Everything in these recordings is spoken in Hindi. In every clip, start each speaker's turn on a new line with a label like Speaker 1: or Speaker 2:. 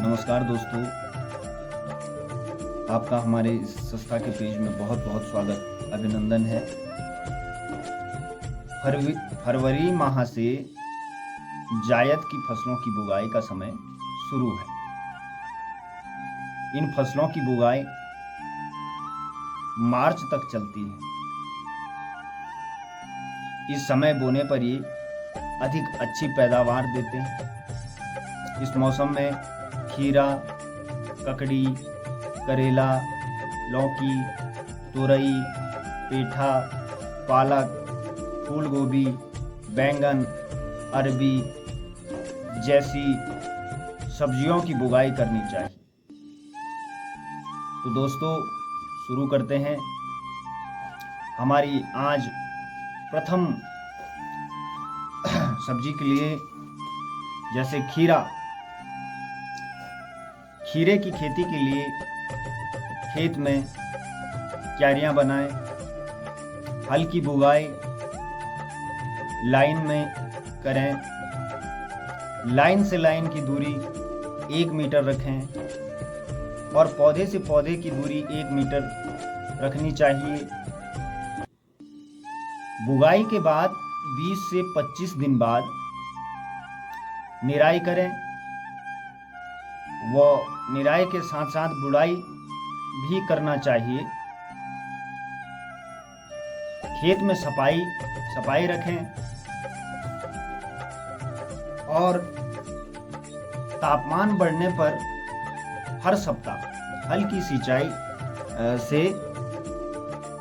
Speaker 1: नमस्कार दोस्तों, आपका हमारे इस संस्था के पेज में बहुत बहुत स्वागत, अभिनंदन है। फरवरी माह से जायद की फसलों की बुआई का समय शुरू है। इन फसलों की बुआई मार्च तक चलती है। इस समय बोने पर ये अधिक अच्छी पैदावार देते हैं। इस मौसम में खीरा, ककड़ी, करेला, लौकी, तुरई, पेठा, पालक, फूल गोभी, बैंगन, अरबी जैसी सब्जियों की बुआई करनी चाहिए। तो दोस्तों, शुरू करते हैं। हमारी आज प्रथम सब्जी के लिए, जैसे खीरे की खेती के लिए खेत में क्यारियां बनाएं, हल की बुआई लाइन में करें। लाइन से लाइन की दूरी 1 मीटर रखें और पौधे से पौधे की दूरी 1 मीटर रखनी चाहिए। बुआई के बाद 20 से 25 दिन बाद निराई करें। वो निराई के साथ साथ बुड़ाई भी करना चाहिए। खेत में सफाई रखें और तापमान बढ़ने पर हर सप्ताह हल्की सिंचाई से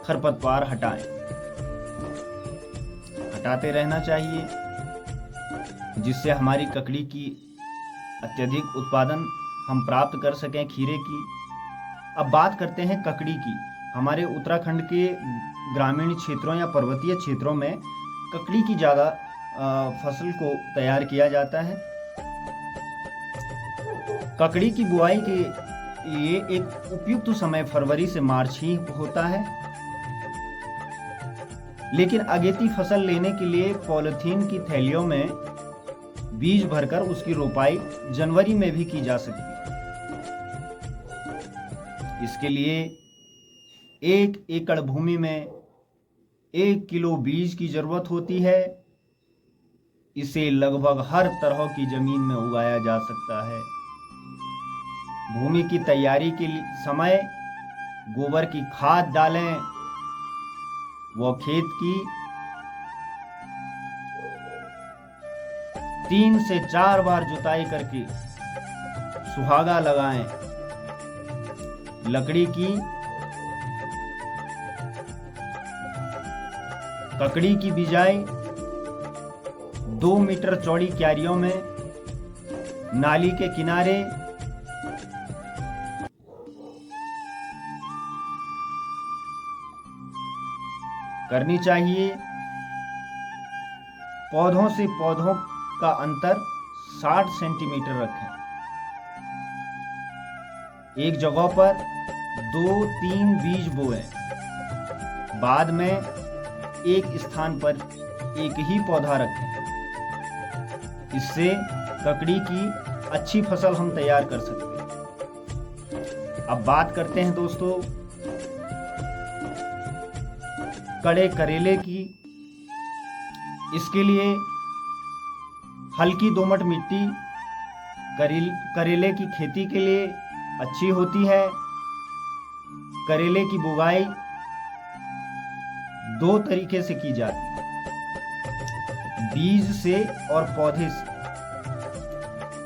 Speaker 1: खरपतवार हटाते रहना चाहिए, जिससे हमारी ककड़ी की अत्यधिक उत्पादन हम प्राप्त कर सकें, खीरे की। अब बात करते हैं ककड़ी की। हमारे उत्तराखंड के ग्रामीण क्षेत्रों या पर्वतीय क्षेत्रों में ककड़ी की ज़्यादा फसल को तैयार किया जाता है। ककड़ी की बुआई के लिए एक उपयुक्त समय फरवरी से मार्च ही होता है, लेकिन अगेती फसल लेने के लिए पॉलिथीन की थैलियों में बीज भरकर उसकी रोपाई जनवरी में भी की जा सकती है। इसके लिए 1 एकड़ भूमि में 1 किलो बीज की जरूरत होती है। इसे लगभग हर तरह की जमीन में उगाया जा सकता है। भूमि की तैयारी के समय गोबर की खाद डालें। वो खेत की 3 से 4 बार जुताई करके सुहागा लगाएं। ककड़ी की बिजाई 2 मीटर चौड़ी क्यारियों में नाली के किनारे करनी चाहिए। पौधों से पौधों का अंतर 60 सेंटीमीटर रखें। एक जगह पर 2-3 बीज बोएं। बाद में एक स्थान पर एक ही पौधा रखें। इससे ककड़ी की अच्छी फसल हम तैयार कर सकते हैं। अब बात करते हैं दोस्तों कड़े करेले की। इसके लिए हल्की दोमट मिट्टी करेले की खेती के लिए अच्छी होती है। करेले की बुआई 2 तरीके से की जाती है, बीज से और पौधे से।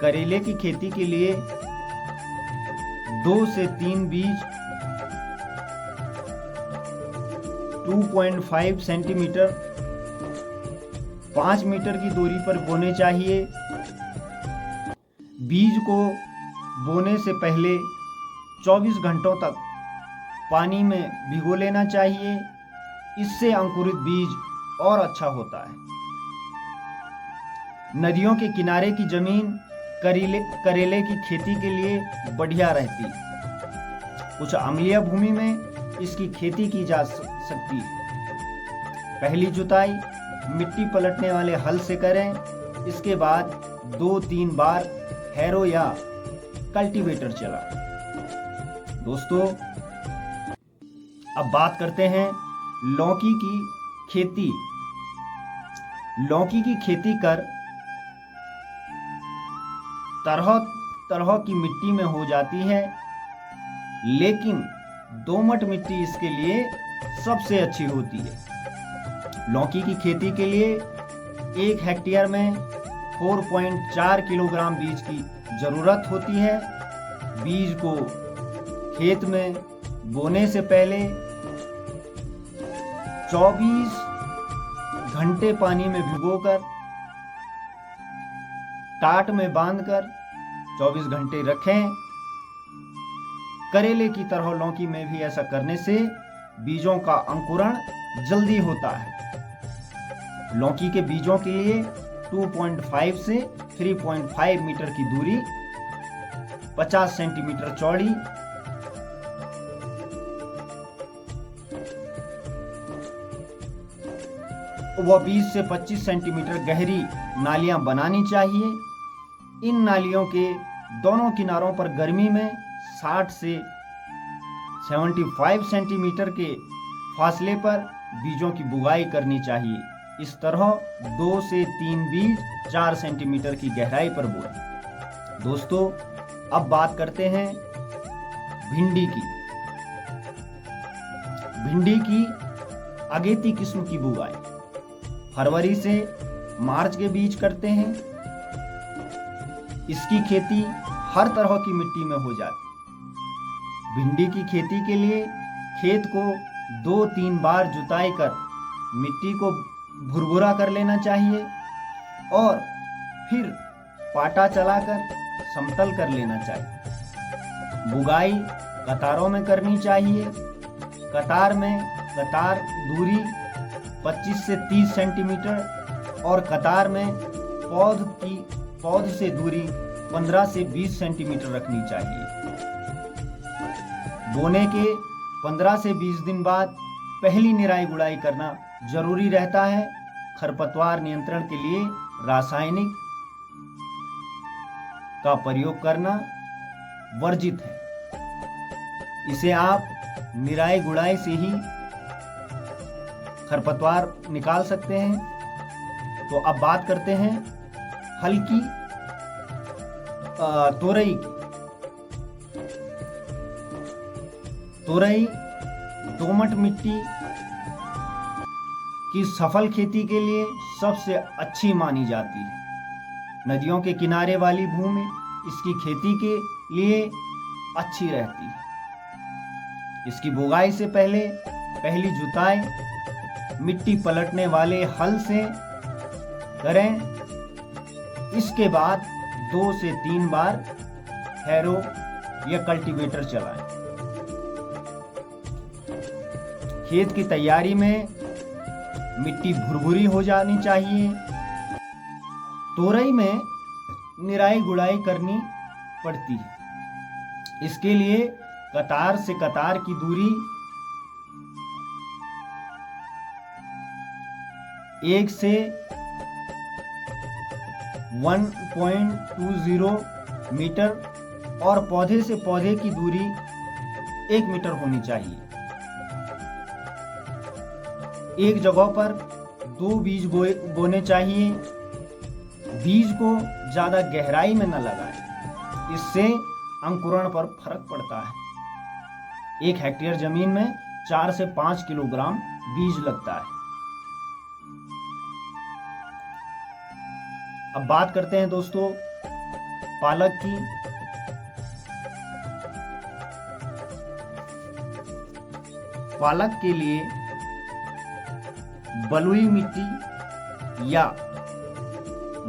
Speaker 1: करेले की खेती के लिए 2 से 3 बीज 2.5 सेंटीमीटर 5 मीटर की दूरी पर बोने चाहिए। बीज को बोने से पहले 24 घंटों तक पानी में भिगो लेना चाहिए। इससे अंकुरित बीज और अच्छा होता है। नदियों के किनारे की जमीन करेले की खेती के लिए बढ़िया रहती है। कुछ अम्लीय भूमि में इसकी खेती की जा सकती है। पहली जुताई मिट्टी पलटने वाले हल से करें। इसके बाद 2-3 बार हैरो या कल्टीवेटर चला। दोस्तों, अब बात करते हैं लौकी की खेती। लौकी की खेती कर तरह तरह की मिट्टी में हो जाती है, लेकिन दोमट मिट्टी इसके लिए सबसे अच्छी होती है। लौकी की खेती के लिए 1 हेक्टेयर में 4.4 किलोग्राम बीज की जरूरत होती है। बीज को खेत में बोने से पहले 24 घंटे पानी में भिगोकर टाट में बांधकर 24 घंटे रखें। करेले की तरह लौकी में भी ऐसा करने से बीजों का अंकुरण जल्दी होता है। लौकी के बीजों के लिए 2.5 से 3.5 मीटर की दूरी, 50 सेंटीमीटर चौड़ी व 20 से 25 सेंटीमीटर गहरी नालियां बनानी चाहिए। इन नालियों के दोनों किनारों पर गर्मी में 60 से 75 सेंटीमीटर के फासले पर बीजों की बुआई करनी चाहिए। इस तरह 2 से 3 बीज 4 सेंटीमीटर की गहराई पर बोएं। दोस्तों, अब बात करते हैं भिंडी की। भिंडी की अगेती किस्म की बुआई फरवरी से मार्च के बीच करते हैं। इसकी खेती हर तरह की मिट्टी में हो जाती है। भिंडी की खेती के लिए खेत को 2-3 बार जुताई कर मिट्टी को भुरभुरा कर लेना चाहिए और फिर पाटा चलाकर समतल कर लेना चाहिए। बुगाई कतारों में करनी चाहिए। कतार दूरी 25 से 30 सेंटीमीटर और कतार में पौध से दूरी 15 से 20 सेंटीमीटर रखनी चाहिए। बोने के 15 से 20 दिन बाद पहली निराई गुड़ाई करना जरूरी रहता है। खरपतवार नियंत्रण के लिए रासायनिक का प्रयोग करना वर्जित है। इसे आप निराई गुड़ाई से ही खरपतवार निकाल सकते हैं। तो अब बात करते हैं हल्की तोरई की। तोरई दोमट मिट्टी की सफल खेती के लिए सबसे अच्छी मानी जाती है। नदियों के किनारे वाली भूमि इसकी खेती के लिए अच्छी रहती है। इसकी बुआई से पहली जुताई मिट्टी पलटने वाले हल से करें। इसके बाद 2 से 3 बार हैरो या कल्टीवेटर चलाएं। खेत की तैयारी में मिट्टी भुरभुरी हो जानी चाहिए। तोरई में निराई गुड़ाई करनी पड़ती है। इसके लिए कतार से कतार की दूरी 1 से 1.20 मीटर और पौधे से पौधे की दूरी 1 मीटर होनी चाहिए। एक जगह पर 2 बीज बोने चाहिए। बीज को ज्यादा गहराई में न लगाएं, इससे अंकुरण पर फर्क पड़ता है। 1 हेक्टेयर जमीन में 4 से 5 किलोग्राम बीज लगता है। अब बात करते हैं दोस्तों पालक की। पालक के लिए बलुई मिट्टी या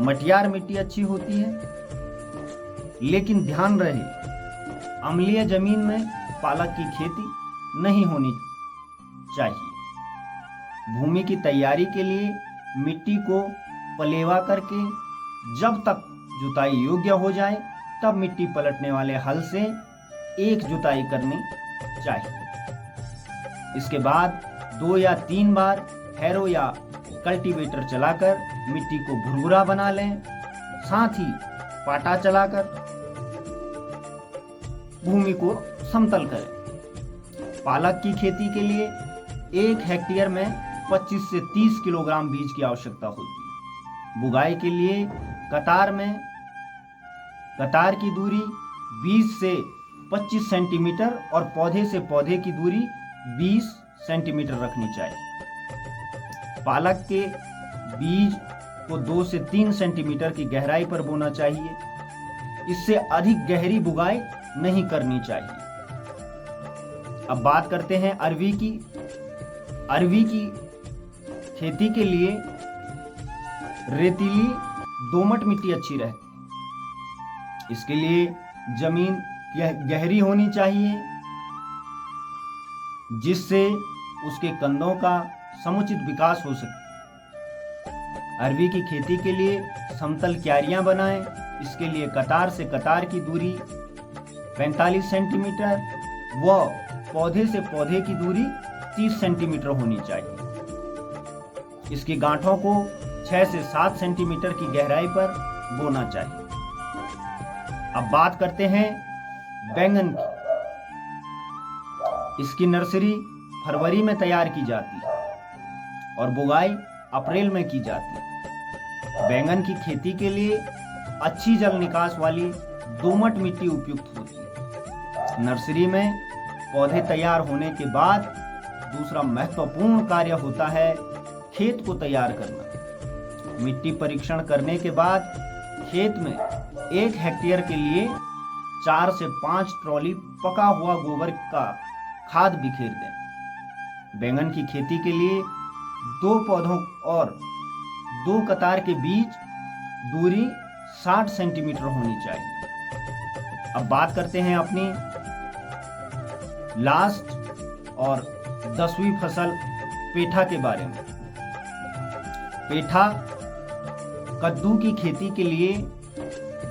Speaker 1: मटियार मिट्टी अच्छी होती है, लेकिन ध्यान रहे अम्लीय जमीन में पालक की खेती नहीं होनी चाहिए। भूमि की तैयारी के लिए मिट्टी को पलेवा करके जब तक जुताई योग्य हो जाए तब मिट्टी पलटने वाले हल से 1 जुताई करनी चाहिए। इसके बाद 2 या 3 बार हैरो या कल्टीवेटर चलाकर मिट्टी को भुरभुरा बना लें। साथ ही पाटा चलाकर भूमि को समतल करें। पालक की खेती के लिए 1 हेक्टेयर में 25 से 30 किलोग्राम बीज की आवश्यकता होती है। बुगाई के लिए कतार की दूरी 20 से 25 सेंटीमीटर और पौधे से पौधे की दूरी 20 सेंटीमीटर रखनी चाहिए। पालक के बीज को 2 से 3 सेंटीमीटर की गहराई पर बोना चाहिए। इससे अधिक गहरी बुगाई नहीं करनी चाहिए। अब बात करते हैं अरवी की। अरवी की खेती के लिए रेतीली दोमट मिट्टी अच्छी रहती है। इसके लिए जमीन गहरी होनी चाहिए, जिससे उसके कंदों का समुचित विकास हो सके। अरवी की खेती के लिए समतल क्यारियां बनाएं। इसके लिए कतार से कतार की दूरी 45 सेंटीमीटर व पौधे से पौधे की दूरी 30 सेंटीमीटर होनी चाहिए। इसकी गांठों को 6 से 7 सेंटीमीटर की गहराई पर बोना चाहिए। अब बात करते हैं बैंगन की। इसकी नर्सरी फरवरी में तैयार की जाती है और बुगाई अप्रैल में की जाती है। बैंगन की खेती के लिए अच्छी जल निकास वाली दोमट मिट्टी उपयुक्त होती है। नर्सरी में पौधे तैयार होने के बाद दूसरा महत्वपूर्ण कार्य होता है खेत को तैयार करना। मिट्टी परीक्षण करने के बाद खेत में 1 हेक्टेयर के लिए 4 से 5 ट्रॉली पका हुआ गोबर का खाद बिखेर दें। बैंगन की खेती के लिए 2 पौधों और 2 कतार के बीच दूरी 60 सेंटीमीटर होनी चाहिए। अब बात करते हैं अपनी लास्ट और 10वीं फसल पेठा के बारे में। पेठा कद्दू की खेती के लिए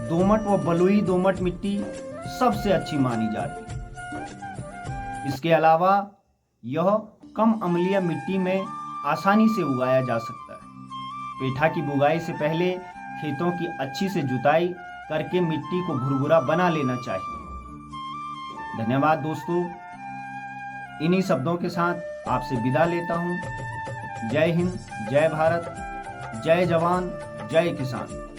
Speaker 1: दोमट व बलुई दोमट मिट्टी सबसे अच्छी मानी जाती है। इसके अलावा यह कम अम्लीय मिट्टी में आसानी से उगाया जा सकता है। पेठा की बुगाई से पहले खेतों की अच्छी से जुताई करके मिट्टी को भुरभुरा बना लेना चाहिए। धन्यवाद दोस्तों। इन्हीं शब्दों के साथ आपसे विदा लेता हूं। जय हिंद, जय भारत, जय जवान, जय किसान।